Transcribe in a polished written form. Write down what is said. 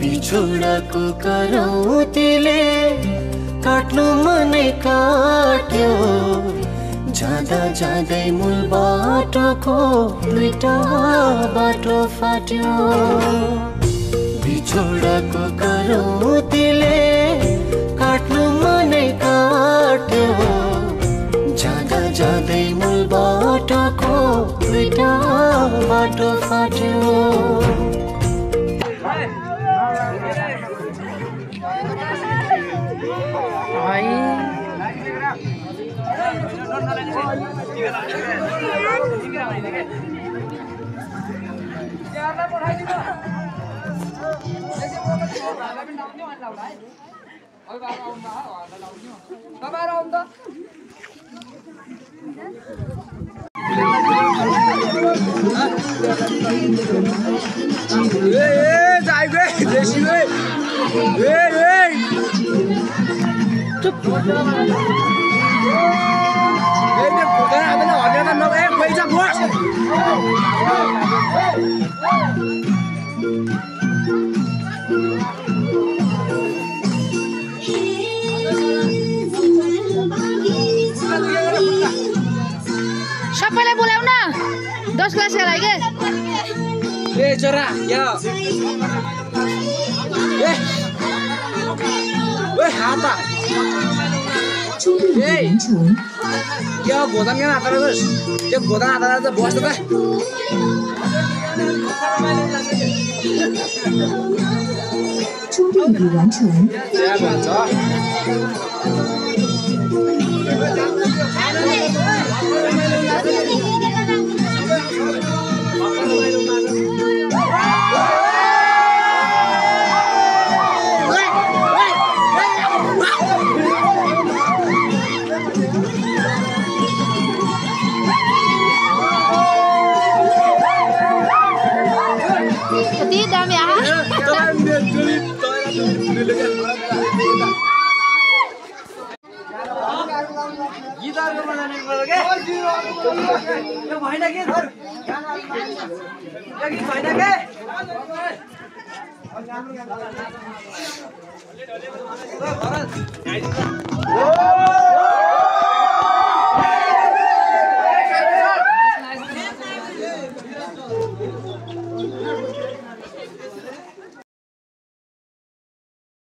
बिछोडाको करौतीले काट्नु मनै काट्यो जाँदा जाँदै मूल बाटोको दुईटा बाटो फाट्यो बिछोडाको करौतीले काट्नु मनै काट्यो जाँदा जाँदै मूल बाटोको दुईटा बाटो फाट्यो सबैलाई बोलाउ न 10 क्लासका लागि ए छोरा या ए हाता ए यो गोदाम यहाँ हाता बस त्यो गोदाम हाता त बस्छ त या भन्छ भरत